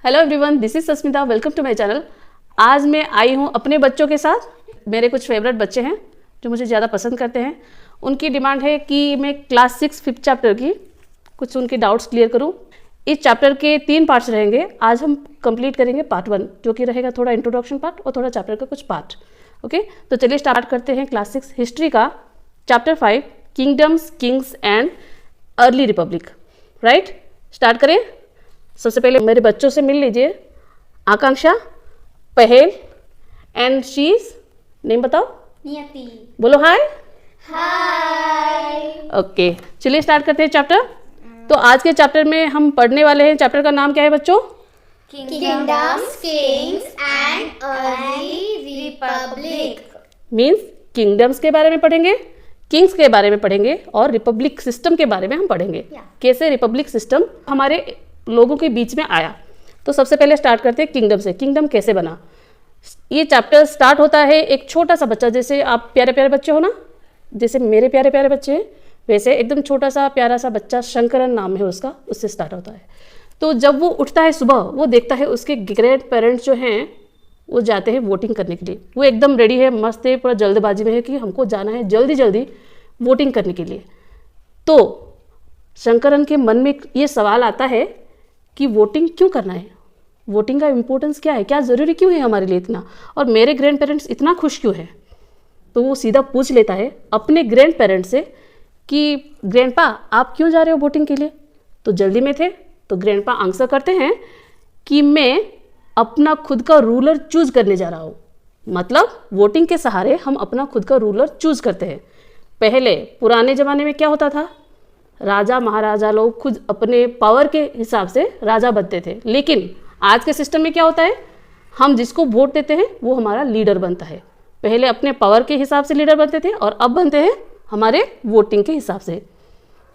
Hello everyone, this is Sasmita. Welcome to my channel. आज मैं आई हूँ अपने बच्चों के साथ। मेरे कुछ फेवरेट बच्चे हैं जो मुझे ज़्यादा पसंद करते हैं। उनकी डिमांड है कि मैं क्लास 6 5th चैप्टर की कुछ उनके डाउट्स क्लियर करूँ। इस चैप्टर के 3 पार्ट्स रहेंगे। आज हम कंप्लीट करेंगे पार्ट 1, जो कि रहेगा थोड़ा इंट्रोडक्शन पार्ट और थोड़ा चैप्टर का कुछ पार्ट। ओके, तो चलिए स्टार्ट करते हैं क्लास 6 हिस्ट्री का chapter 5, kingdoms, Kings and early Republic. Right, start करें। सबसे पहले मेरे बच्चों से मिल लीजिए। आकांक्षा, पहेल एंड शीज नेम बताओ। नियति। बोलो हाय। हाय। ओके, चलिए स्टार्ट करते हैं चैप्टर। तो आज के चैप्टर में हम पढ़ने वाले हैं। चैप्टर का नाम क्या है बच्चों? Kingdoms, Kings and early Republic. Means kingdoms के बारे में पढ़ेंगे, किंग्स के बारे में पढ़ेंगे और रिपब्लिक सिस्टम के बारे में हम पढ़ेंगे। कैसे रिपब्लिक सिस्टम हमारे लोगों के बीच में आया। तो सबसे पहले स्टार्ट करते हैं किंगडम से। किंगडम कैसे बना? ये चैप्टर स्टार्ट होता है एक छोटा सा बच्चा, जैसे आप प्यारे प्यारे बच्चे हो ना, जैसे मेरे प्यारे प्यारे बच्चे हैं, वैसे एकदम छोटा सा प्यारा सा बच्चा, शंकरन नाम है उसका, उससे स्टार्ट होता है। तो जब वो उठता है सुबह, वो देखता है उसके ग्रैंड पेरेंट्स जो हैं वो जाते हैं वोटिंग करने के लिए। वो एकदम रेडी है, मस्त है, पूरा जल्दबाजी में है कि हमको जाना है जल्दी जल्दी वोटिंग करने के लिए। तो शंकरन के मन में ये सवाल आता है कि वोटिंग क्यों करना है, वोटिंग का इम्पोर्टेंस क्या है, क्या ज़रूरी क्यों है हमारे लिए इतना, और मेरे ग्रैंड पेरेंट्स इतना खुश क्यों है। तो वो सीधा पूछ लेता है अपने ग्रैंड पेरेंट्स से कि ग्रैंडपा आप क्यों जा रहे हो वोटिंग के लिए? तो जल्दी में थे, तो ग्रैंडपा आंसर करते हैं कि मैं अपना खुद का रूलर चूज करने जा रहा हूँ। मतलब वोटिंग के सहारे हम अपना खुद का रूलर चूज करते हैं। पहले पुराने ज़माने में क्या होता था, राजा महाराजा लोग खुद अपने पावर के हिसाब से राजा बनते थे। लेकिन आज के सिस्टम में क्या होता है, हम जिसको वोट देते हैं वो हमारा लीडर बनता है। पहले अपने पावर के हिसाब से लीडर बनते थे और अब बनते हैं हमारे वोटिंग के हिसाब से।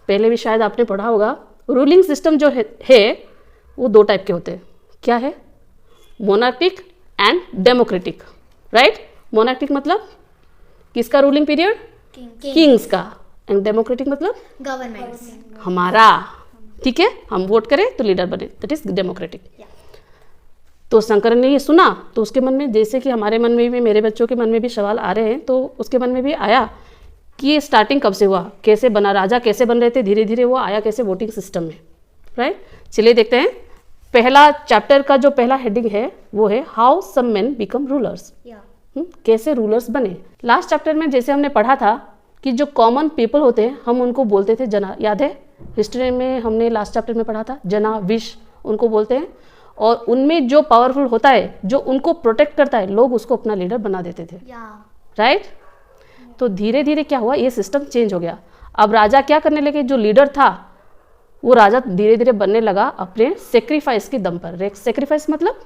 पहले भी शायद आपने पढ़ा होगा, रूलिंग सिस्टम जो है वो 2 टाइप के होते हैं। क्या है? मोनार्किक एंड डेमोक्रेटिक। राइट, मोनार्किक मतलब किसका रूलिंग पीरियड? किंग्स का। एंड डेमोक्रेटिक मतलब गवर्नमेंट्स, हमारा। ठीक है, हम वोट करें तो लीडर बने, दैट इज डेमोक्रेटिक। तो शंकर ने ये सुना तो उसके मन में, जैसे कि हमारे मन में भी, मेरे बच्चों के मन में भी सवाल आ रहे हैं, तो उसके मन में भी आया कि ये स्टार्टिंग कब से हुआ, कैसे बना, राजा कैसे बन रहे थे, धीरे धीरे वो आया कैसे वोटिंग सिस्टम में। राइट, चलिए देखते हैं। पहला चैप्टर का जो पहला हेडिंग है वो है how some men become rulers. कैसे रूलर्स बने। लास्ट चैप्टर में जैसे हमने पढ़ा था कि जो कॉमन पीपल होते हैं हम उनको बोलते थे जना। याद है, हिस्ट्री में हमने लास्ट चैप्टर में पढ़ा था, जना, विश उनको बोलते हैं। और उनमें जो पावरफुल होता है, जो उनको प्रोटेक्ट करता है, लोग उसको अपना लीडर बना देते थे। राइट, तो धीरे धीरे क्या हुआ, ये सिस्टम चेंज हो गया। अब राजा क्या करने लगे, जो लीडर था वो राजा धीरे धीरे बनने लगा अपने सेक्रीफाइस के दम पर। सेक्रीफाइस मतलब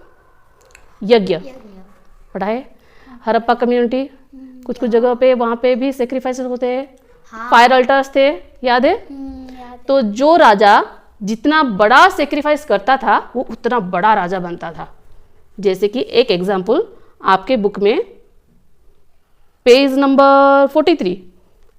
यज्ञ। पढ़ा है, हड़प्पा कम्युनिटी कुछ कुछ जगह पे, वहाँ पे भी सेक्रीफाइस होते हैं। फायर अल्टर्स थे, याद है? तो जो राजा जितना बड़ा सेक्रीफाइस करता था वो उतना बड़ा राजा बनता था। जैसे कि एक एग्जाम्पल आपके बुक में पेज नंबर 43,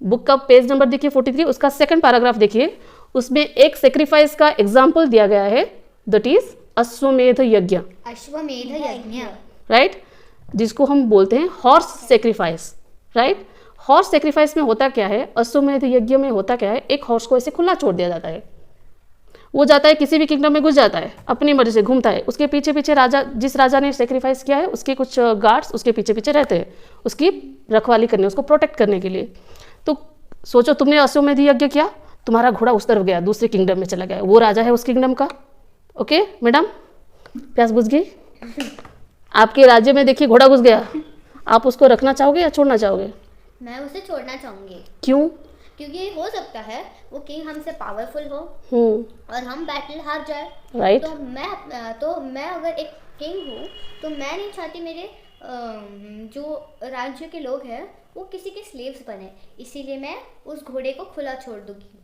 बुक का पेज नंबर देखिए 43, उसका 2nd पैराग्राफ देखिए। उसमें एक सेक्रीफाइस का एग्जाम्पल दिया गया है, दैट इज अश्वमेध यज्ञ। अश्वमेध यज्ञ, राइट, जिसको हम बोलते हैं horse sacrifice. Right, horse sacrifice में होता क्या है, अश्वमेध यज्ञ में होता क्या है, एक हॉर्स को ऐसे खुला छोड़ दिया जाता है। वो जाता है किसी भी किंगडम में, घुस जाता है, अपनी मर्जी से घूमता है। उसके पीछे पीछे राजा, जिस राजा ने सेक्रीफाइस किया है उसके कुछ गार्ड्स उसके पीछे पीछे रहते हैं, उसकी रखवाली करने, उसको प्रोटेक्ट करने के लिए। तो सोचो तुमने अश्वमेध यज्ञ किया, तुम्हारा घोड़ा उस तरफ गया, दूसरे किंगडम में चला गया, वो राजा है उस किंगडम का। ओके मैडम, प्यास बुझ गई? आपके राज्य में देखिए घोड़ा घुस गया, आप उसको रखना चाहोगे या छोड़ना चाहोगे? मैं उसे छोड़ना चाहूंगी। क्यों? क्योंकि हो सकता है वो किंग हमसे पावरफुल हो और हम बैटल हार जाए। राइट, तो मैं अगर एक किंग हूँ तो मैं नहीं चाहती मेरे जो राज्य के लोग हैं वो किसी के स्लेव्स बने, इसीलिए मैं उस घोड़े को खुला छोड़ दूंगी।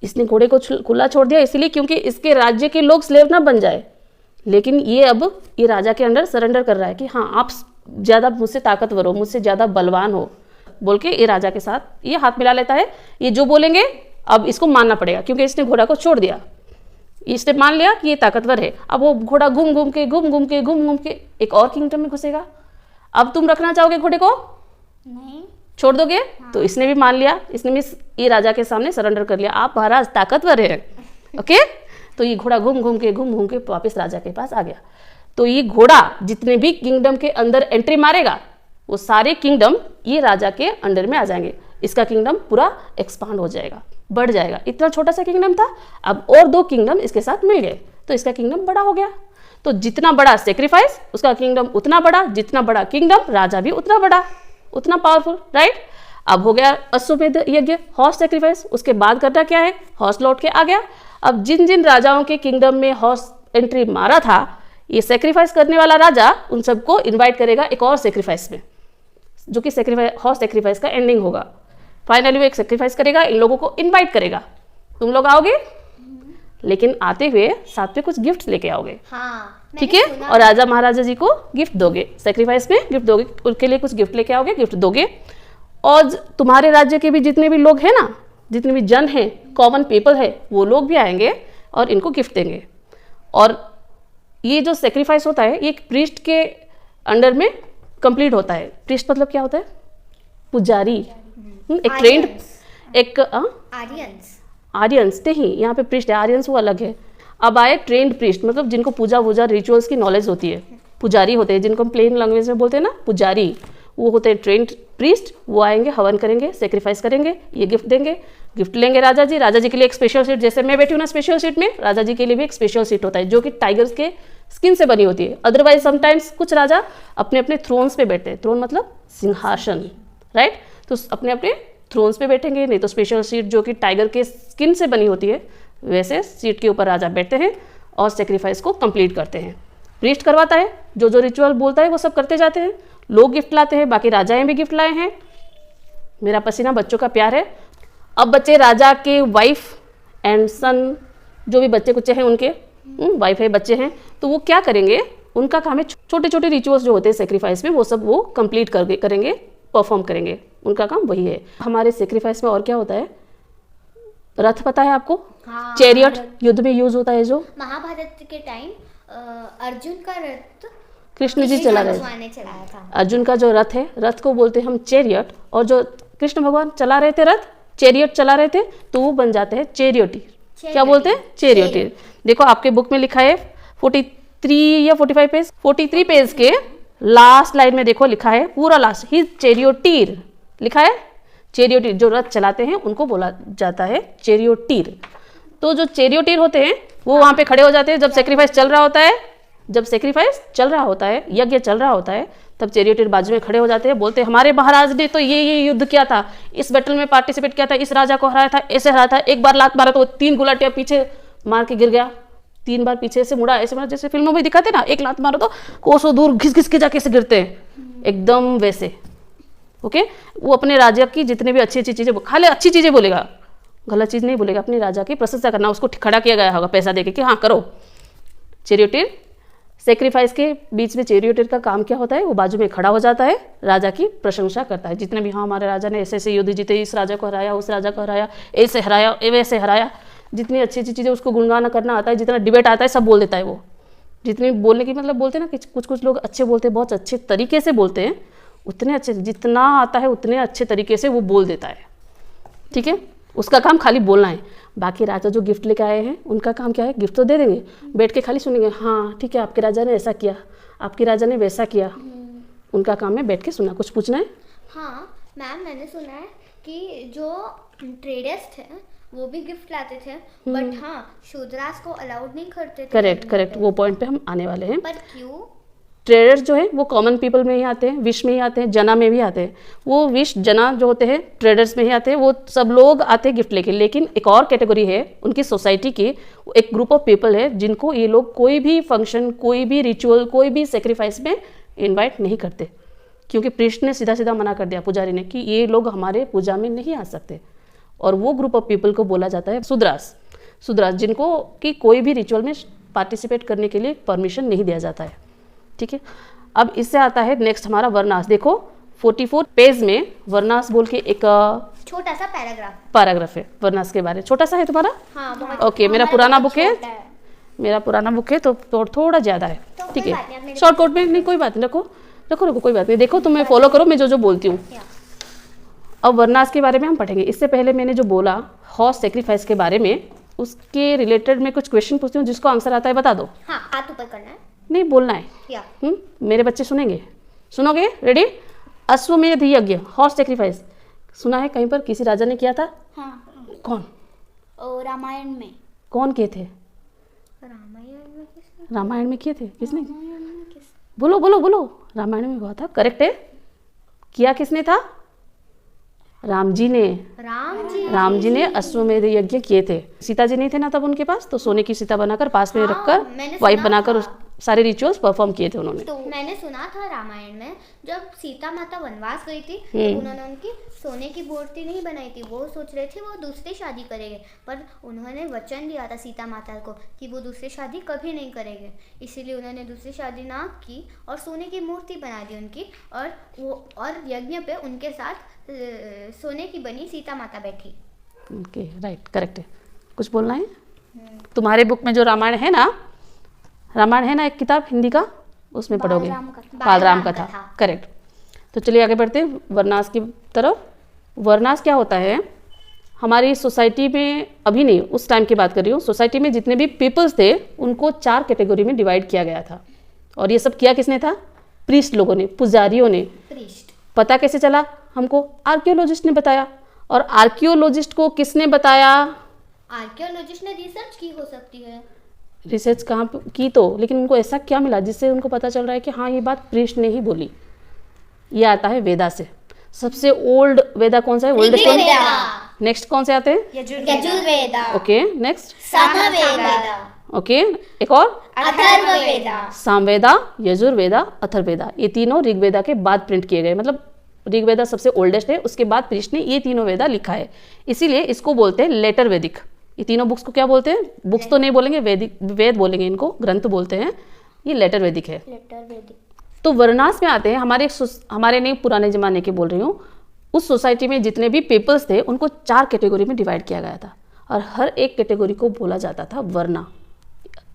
इसने घोड़े को खुला छोड़ दिया इसीलिए क्योंकि इसके राज्य के लोग स्लेव ना बन जाए। लेकिन ये अब ये राजा के अंडर सरेंडर कर रहा है कि हाँ आप ज़्यादा मुझसे ताकतवर हो, मुझसे ज़्यादा बलवान हो, बोल के ये राजा के साथ ये हाथ मिला लेता है। ये जो बोलेंगे अब इसको मानना पड़ेगा क्योंकि इसने घोड़ा को छोड़ दिया। इसने मान लिया कि ये ताकतवर है। अब वो घोड़ा घूम घूम के एक और किंगडम में घुसेगा। अब तुम रखना चाहोगे घोड़े को? नहीं। छोड़ दोगे? तो इसने भी मान लिया, इसने भी ये राजा के सामने सरेंडर कर लिया, आप महाराज ताकतवर है। ओके, तो ये घोड़ा घूम घूम के वापस राजा के पास आ गया। तो ये घोड़ा जितने भी किंगडम के अंदर एंट्री मारेगा वो सारे किंगडम ये राजा के अंडर में आ जाएंगे। इसका किंगडम पूरा एक्सपांड हो जाएगा, बढ़ जाएगा। इतना छोटा सा किंगडम था, अब और 2 किंगडम इसके साथ मिल गए तो इसका किंगडम बड़ा हो गया। तो जितना बड़ा सेक्रीफाइस उसका किंगडम उतना बड़ा, जितना बड़ा किंगडम राजा भी उतना बड़ा, उतना पावरफुल, राइट। अब हो गया अश्वमेध यज्ञ, हॉर्स सेक्रीफाइस। उसके बाद करना क्या है, हॉर्स लौट के आ गया। अब जिन जिन राजाओं के किंगडम में हॉर्स एंट्री मारा था, ये सेक्रीफाइस करने वाला राजा उन सबको इन्वाइट करेगा एक और सेक्रीफाइस में, जो कि हॉर्स सेक्रीफाइस का एंडिंग होगा। फाइनली वो एक सेक्रीफाइस करेगा, इन लोगों को इन्वाइट करेगा, तुम लोग आओगे, लेकिन आते हुए साथ में कुछ गिफ्ट लेके आओगे। हाँ, ठीक है, और राजा महाराजा जी को गिफ्ट दोगे, सेक्रीफाइस में गिफ्ट दोगे, उनके लिए कुछ गिफ्ट लेके आओगे, गिफ्ट दोगे। और तुम्हारे राज्य के भी जितने भी लोग हैं ना, जितने भी जन हैं, कॉमन पीपल है, वो लोग भी आएंगे और इनको गिफ्ट देंगे। और ये जो सेक्रीफाइस होता है ये एक प्रीस्ट के अंडर में कंप्लीट होता है। प्रीस्ट मतलब क्या होता है? पुजारी, एक ट्रेंड, एक आर्यंस नहीं, यहाँ पे प्रीस्ट है, आर्यंस वो अलग है। अब आए ट्रेंड प्रीस्ट, मतलब जिनको पूजा वूजा रिचुअल्स की नॉलेज होती है, पुजारी होते हैं, जिनको हम प्लेन लैंग्वेज में बोलते हैं ना पुजारी, वो होते हैं ट्रेंड प्रीस्ट। वो आएंगे, हवन करेंगे, सेक्रीफाइस करेंगे, ये गिफ्ट देंगे, गिफ्ट लेंगे राजा जी के लिए एक स्पेशल सीट, जैसे मैं बैठी हूँ ना स्पेशल सीट में, राजा जी के लिए भी एक स्पेशल सीट होता है जो कि टाइगर्स के स्किन से बनी होती है। अदरवाइज समटाइम्स कुछ राजा अपने अपने थ्रोन्स पे बैठते हैं, थ्रोन मतलब सिंहासन, राइट। तो अपने अपने थ्रोन्स पे बैठेंगे, नहीं तो स्पेशल सीट जो कि टाइगर के स्किन से बनी होती है वैसे सीट के ऊपर राजा बैठते हैं और सेक्रीफाइस को कंप्लीट करते हैं। प्रीस्ट करवाता है, जो जो रिचुअल बोलता है वो सब करते जाते हैं, लोग गिफ्ट लाते हैं, बाकी राजाएं भी गिफ्ट लाए हैं। मेरा पसीना बच्चों का प्यार है। अब बच्चे राजा के वाइफ एंड सन, जो भी बच्चे कुच्चे हैं उनके वाइफ है, बच्चे हैं, तो वो क्या करेंगे, उनका काम है छोटे छोटे रिचुअल्स जो होते हैं सेक्रीफाइस में वो सब वो कंप्लीट करेंगे, परफॉर्म करेंगे, उनका काम वही है। हमारे सेक्रीफाइस में और क्या होता है, रथ पता है आपको? हाँ, चैरियट युद्ध में यूज होता है, जो महाभारत के टाइम अर्जुन का रथ कृष्ण जी चला रहे थे। अर्जुन का जो रथ है, रथ को बोलते हैं हम चैरियट, और जो कृष्ण भगवान चला रहे थे रथ, चैरियट चला रहे थे, तो वो बन जाते हैं चैरियोटीर। क्या बोलते हैं? चैरियोटीर। देखो आपके बुक में लिखा है 43 या 45 पेज, 43 पेज के लास्ट लाइन में देखो लिखा है, पूरा लास्ट, ही चैरियोटीर लिखा है। चैरियोटीर जो रथ चलाते हैं उनको बोला जाता है चैरियोटीर। तो जो चैरियोटीर होते हैं वो वहां पे खड़े हो जाते हैं जब सेक्रीफाइस चल रहा होता है, जब सेक्रीफाइस चल रहा होता है, यज्ञ चल रहा होता है, तब चैरियोटीर बाजू में खड़े हो जाते हैं, बोलते हैं हमारे महाराज ने तो ये युद्ध किया था, इस बैटल में पार्टिसिपेट किया था, इस राजा को हराया था, ऐसे हराया था, एक बार लात मारा तो 3 गुलाटियां पीछे मार के गिर गया, 3 बार पीछे से मुड़ा, ऐसे मुड़ा, जैसे फिल्मों में दिखाते ना, एक लात मारो तो कोसों दूर घिस घिस के जाके से गिरते हैं, एकदम वैसे। ओके, वो अपने राजा की जितने भी अच्छी अच्छी चीजें, खाली अच्छी चीजें बोलेगा, गलत चीज नहीं बोलेगा, अपनी राजा की प्रशंसा करना, उसको खड़ा किया गया होगा पैसा देके कि हाँ करो। चैरियोटीर सेक्रीफाइस के बीच में चैरियोटीर का काम क्या होता है, वो बाजू में खड़ा हो जाता है, राजा की प्रशंसा करता है, जितने भी हाँ हमारे राजा ने ऐसे ऐसे युद्ध जीते, इस राजा को हराया, उस राजा को हराया, ऐसे हराया, वैसे हराया, जितनी अच्छी अच्छी चीज़ें उसको गुणगान करना आता है, जितना डिबेट आता है सब बोल देता है वो। जितनी बोलने की मतलब बोलते हैं ना कि कुछ कुछ लोग अच्छे बोलते हैं, बहुत अच्छे तरीके से बोलते हैं, उतने अच्छे, जितना आता है उतने अच्छे तरीके से वो बोल देता है। ठीक है, उसका काम खाली बोलना है। बाकी राजा जो गिफ्ट लेके आए हैं उनका काम क्या है, गिफ्ट तो दे देंगे, बैठ के खाली सुनेंगे, हाँ ठीक है आपके राजा ने ऐसा किया, आपके राजा ने वैसा किया। उनका काम है बैठ के सुनना। कुछ पूछना है? हाँ मैम, मैंने सुना है कि जो ट्रेडर्स थे वो भी गिफ्ट लाते थे, बट हाँ शूद्रास को अलाउड नहीं करते थे। करेक्ट, वो पॉइंट पे हम आने वाले हैं। पर क्यों? ट्रेडर्स जो है वो कॉमन पीपल में ही आते हैं, विश में ही आते हैं, जना में भी आते हैं। वो विश जना जो होते हैं ट्रेडर्स में ही आते हैं, वो सब लोग आते हैं गिफ्ट लेके। लेकिन एक और कैटेगरी है उनकी सोसाइटी की, एक ग्रुप ऑफ पीपल है जिनको ये लोग कोई भी फंक्शन, कोई भी रिचुअल, कोई भी सेक्रीफाइस में इन्वाइट नहीं करते, क्योंकि प्रीस्ट ने सीधा सीधा मना कर दिया, पुजारी ने, कि ये लोग हमारे पूजा में नहीं आ सकते। और वो ग्रुप ऑफ पीपल को बोला जाता है शूद्रास, जिनको कि कोई भी रिचुअल में पार्टिसिपेट करने के लिए परमिशन नहीं दिया जाता है। ठीक है, अब इससे आता है नेक्स्ट हमारा वर्णास। देखो 44 पेज में वर्णास बोल के एक छोटा सा पैराग्राफ है वर्णास के बारे में। छोटा सा है तुम्हारा? हाँ, बहुत। ओके, मेरा पुराना बुक है मेरा पुराना बुक है तो थोड़ा ज़्यादा है, तो ठीक कोई बात नहीं, है। अब शॉर्टकट में नहीं, कोई बात नहीं, रखो कोई बात नहीं। देखो तुम मैं फॉलो करो, मैं जो बोलती हूँ। अब वर्नास के बारे में हम पढ़ेंगे। इससे पहले मैंने जो बोला हॉर्स सेक्रीफाइस के बारे में, उसके रिलेटेड मैं कुछ क्वेश्चन पूछती हूँ, जिसको आंसर आता है बता दो। हाँ, हाथ ऊपर करना है नहीं, बोलना है। या मेरे बच्चे सुनेंगे, सुनोगे? रेडी? अश्वमेध यज्ञ, हॉर्स सेक्रीफाइस सुना है कहीं पर? किसी राजा ने किया था? हाँ, कौन? रामायण में। कौन किए थे? रामायण में किए थे? किसने? बोलो, रामायण में हुआ था, करेक्ट है। किया किसने था? राम जी ने। राम जी ने अश्वमेध यज्ञ किए थे। सीता जी नहीं थे ना तब उनके पास, तो सोने की सीता बनाकर पास में मैंने रखकर वाइफ सुना बनाकर था। सारे रिचुअल्स परफॉर्म किए थे उन्होंने। तो मैंने सुना था रामायण में जब सीता माता वनवास गई थी तो उन्होंने उनकी सोने की मूर्ति नहीं बनाई थी। वो सोच रहे थे वो दूसरी शादी करेंगे, पर उन्होंने वचन दिया था सीता माता को कि वो दूसरी शादी कभी नहीं करेंगे। इसीलिए उन्होंने दूसरी शादी ना की और सोने की मूर्ति बना दी उनकी, और यज्ञ पे उनके साथ सोने की बनी सीता माता बैठी। ओके, राइट, करेक्ट है। कुछ बोलना है? तुम्हारे बुक में जो रामायण है ना, एक किताब हिंदी का, उसमें पढ़ोगे बालराम कथा, करेक्ट। तो चलिए आगे बढ़ते हैं वर्नास की तरफ। वर्नास क्या होता है? हमारी सोसाइटी में, अभी नहीं, उस टाइम की बात कर रही हूँ, सोसाइटी में जितने भी पीपल्स थे उनको 4 कैटेगरी में डिवाइड किया गया था। और ये सब किया किसने था? प्रीस्ट लोगों ने, पुजारियों ने। पता कैसे चला हमको? आर्कियोलॉजिस्ट ने बताया। और आर्कियोलॉजिस्ट को किसने बताया? आर्कियोलॉजिस्ट ने रिसर्च की हो सकती है। रिसर्च कहाँ की तो, लेकिन उनको ऐसा क्या मिला जिससे उनको पता चल रहा है कि हाँ ये बात प्रीस्ट ने ही बोली। ये आता है वेदा से। सबसे ओल्ड वेदा कौन सा है? Oldest one. नेक्स्ट कौन से आते हैं? Yajurveda. Okay, next Samaveda. Okay, एक और अथर्ववेदा। सामवेदा, यजुर्वेदा, अथर्ववेदा। ये तीनों ऋग्वेदा के बाद प्रिंट किए गए, मतलब ऋग्वेदा सबसे ओल्डेस्ट है, उसके बाद प्रीस्ट ने ये तीनों वेदा लिखा है। इसीलिए इसको बोलते हैं लेटर वैदिक। ये तीनों बुक्स को क्या बोलते हैं? बुक्स तो नहीं बोलेंगे, वेद बोलेंगे इनको, ग्रंथ बोलते हैं। ये लेटर वैदिक है। तो वर्नास में आते हैं। हमारे नहीं, पुराने जमाने के बोल रही हूँ। उस सोसाइटी में जितने भी पीपल्स थे उनको 4 कैटेगरी में डिवाइड किया गया था, और हर एक कैटेगरी को बोला जाता था वर्ना।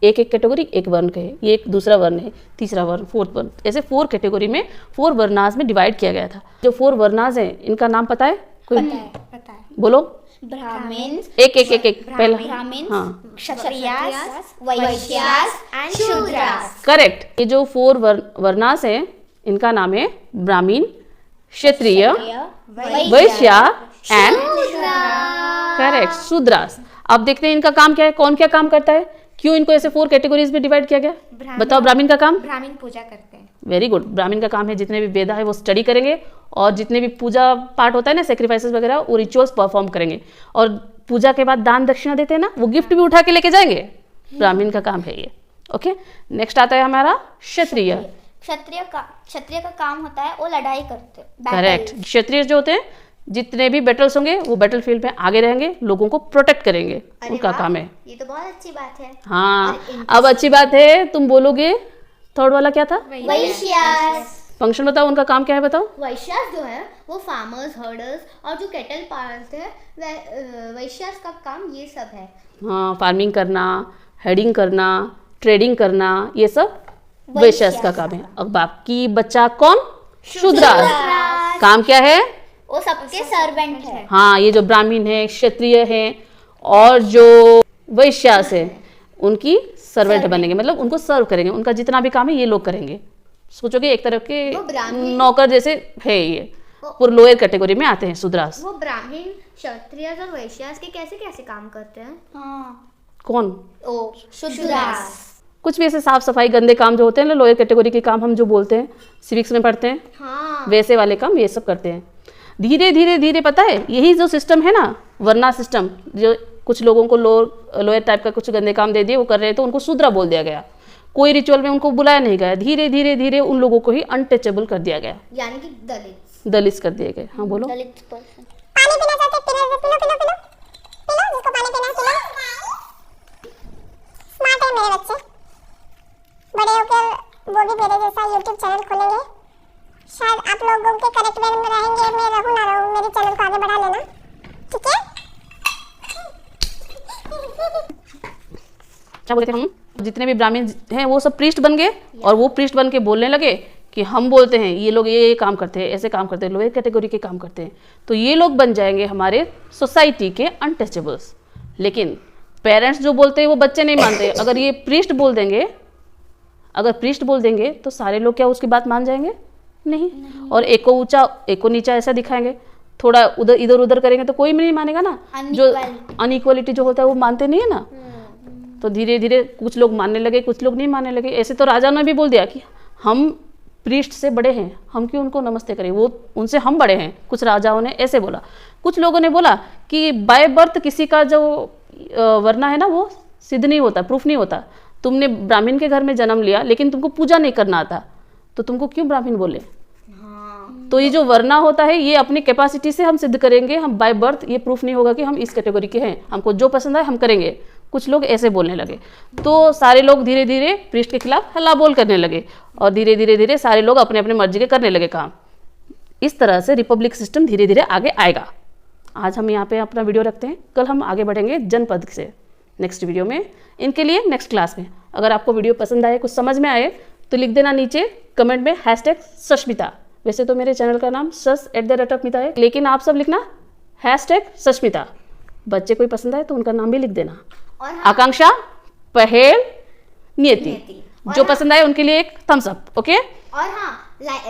एक कैटेगरी एक वर्ण के है, ये एक दूसरा वर्ण है, तीसरा वर्ण, फोर्थ वर्ण, ऐसे 4 कैटेगरी में 4 वर्नास में डिवाइड किया गया था। जो 4 वर्नास हैं इनका नाम पता है कोई? पता है। बोलो। ब्राह्मण, एक पहला। हाँ, क्षत्रियास, वैश्यास एंड शूद्रास। करेक्ट। ये जो 4 वर्नास हैं इनका नाम है ब्राह्मण, क्षत्रिय, वैश्य एंड करेक्ट शूद्रास। अब देखते हैं इनका काम क्या है, कौन क्या काम करता है, क्यों इनको ऐसे 4 कैटेगरीज में डिवाइड किया गया। बताओ ब्राह्मण का काम? ब्राह्मण पूजा करते हैं। Very good. ब्राह्मण का काम है जितने भी वेदा है वो स्टडी करेंगे, और जितने भी पूजा पाठ होता है ना, सेक्रीफाइसेस वगैरह, वो रिचुअल्स परफॉर्म करेंगे। और पूजा के बाद दान दक्षिणा देते हैं ना, वो गिफ्ट भी उठा के लेके जाएंगे। ब्राह्मण का काम है ये। ओके, नेक्स्ट आता है हमारा क्षत्रिय। क्षत्रिय का काम होता है वो लड़ाई करते हैं। करेक्ट। क्षत्रिय जो होते हैं जितने भी बैटल्स होंगे वो बैटल फील्ड में आगे रहेंगे, लोगों को प्रोटेक्ट करेंगे, उनका काम है। ये तो बहुत अच्छी बात है। हाँ, अब अच्छी बात है, तुम बोलोगे थर्ड वाला क्या था? वैश्यास। फंक्शन बताओ, उनका काम क्या है बताओ? वैश्यास जो है वो फार्मर्स, हर्डर्स और जो कैटल पालते हैं, वैश्यास का काम ये सब है। हाँ, फार्मिंग करना, हेडिंग करना, ट्रेडिंग करना, ये सब वैश्यास का काम है। अब बाकी बच्चा कौन? शूद्रास। काम क्या है? वो सबके सर्वेंट है। हाँ, ये जो ब्राह्मण है, क्षत्रिय है और जो वैश्यास है उनकी सर्वेंट बनेंगे, मतलब उनको सर्व करेंगे। उनका जितना भी काम है ये लोग करेंगे। सोचोगे एक तरह के नौकर जैसे है, ये पूरे लोअर कैटेगरी में आते हैं शूद्रास। वो ब्राह्मण, क्षत्रिय और वैश्यास के कैसे कैसे काम करते हैं? हाँ। कौन? ओ, शूद्रास। कुछ भी ऐसे साफ सफाई गंदे काम जो होते हैं ना, लोअर कैटेगरी के काम हम जो बोलते हैं, सिविक्स में पढ़ते हैं, हाँ, वैसे वाले काम ये सब करते हैं। धीरे धीरे धीरे पता है, यही जो सिस्टम है ना, वर्ना सिस्टम, जो कुछ लोगों को लोअर टाइप का कुछ गंदे काम दे दिए, वो कर रहे थे, उनको शूद्रा बोल दिया गया। कोई रिचुअल में उनको बुलाया नहीं गया। धीरे धीरे धीरे उन लोगों को ही अनटचेबल कर दिया गया, यानी कि दलित कर दिए गए। हाँ बोलो। दलित पर्सन। पानी पीना चाहते पीलो जिसको पानी पीना पिलो। स्मार्ट है मेरे बच्चे, बड़े होकर वो भी मेरे जैसा यूट्यूब चैनल खोलेंगे। शायद आप लोगों के करेक्ट वे में रहेंगे, मैं रहूं ना रहूं, मेरे चैनल को आगे बढ़ा लेना, ठीक है? क्या बोलते हैं हम? जितने भी ब्राह्मण हैं वो सब प्रीस्ट बन गए और वो प्रीस्ट बन के बोलने लगे कि हम बोलते हैं ये लोग ये काम करते हैं, ऐसे काम करते हैं, लोअर कैटेगरी के काम करते हैं, तो ये लोग बन जाएंगे हमारे सोसाइटी के अनटचेबल्स। लेकिन पेरेंट्स जो बोलते हैं वो बच्चे नहीं मानते। अगर ये प्रीस्ट बोल देंगे, अगर प्रीस्ट बोल देंगे तो सारे लोग क्या उसकी बात मान जाएंगे? नहीं। और एक को ऊंचा एक को नीचा ऐसा दिखाएंगे, थोड़ा उधर इधर उधर करेंगे तो कोई भी नहीं मानेगा ना। जो अनइक्वालिटी जो होता है वो मानते नहीं है ना। तो धीरे धीरे कुछ लोग मानने लगे, कुछ लोग नहीं मानने लगे। ऐसे तो राजा ने भी बोल दिया कि हम प्रीस्ट से बड़े हैं, हम क्यों उनको नमस्ते करें, वो उनसे हम बड़े हैं। कुछ राजाओं ने ऐसे बोला। कुछ लोगों ने बोला कि बाय बर्थ किसी का जो वरना है ना वो सिद्ध नहीं होता, प्रूफ नहीं होता। तुमने ब्राह्मण के घर में जन्म लिया लेकिन तुमको पूजा नहीं करना आता, तो तुमको क्यों ब्राह्मण बोले? तो ये जो वरना होता है ये अपनी कैपेसिटी से हम सिद्ध करेंगे। हम बाय बर्थ ये प्रूफ नहीं होगा कि हम इस कैटेगरी के हैं, हमको जो पसंद आए हम करेंगे। कुछ लोग ऐसे बोलने लगे तो सारे लोग धीरे धीरे प्रीस्ट के खिलाफ हल्ला बोल करने लगे और धीरे धीरे धीरे सारे लोग अपने अपने मर्जी के करने लगे काम। इस तरह से रिपब्लिक सिस्टम धीरे धीरे आगे आएगा। आज हम यहाँ पे अपना वीडियो रखते हैं, कल हम आगे बढ़ेंगे जनपद से नेक्स्ट वीडियो में। इनके लिए नेक्स्ट क्लास में अगर आपको वीडियो पसंद आए, कुछ समझ में आए तो लिख देना नीचे कमेंट में #सष्मिता। वैसे तो मेरे चैनल का नाम @मिता है, लेकिन आप सब लिखना #सष्मिता। बच्चे कोई पसंद आए तो उनका नाम भी लिख देना। और हाँ, आकांक्षा, पहेल, नियति, जो पसंद आए उनके लिए एक थम्स अप। ओके। और हाँ,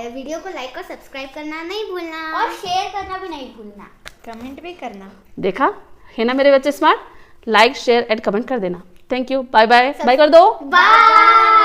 वीडियो को लाइक और सब्सक्राइब करना नहीं भूलना और शेयर करना भी नहीं भूलना। कमेंट भी करना। देखा है ना मेरे बच्चे smart. Like share and comment कर देना। Thank you. Bye bye. Bye कर दो। बाय।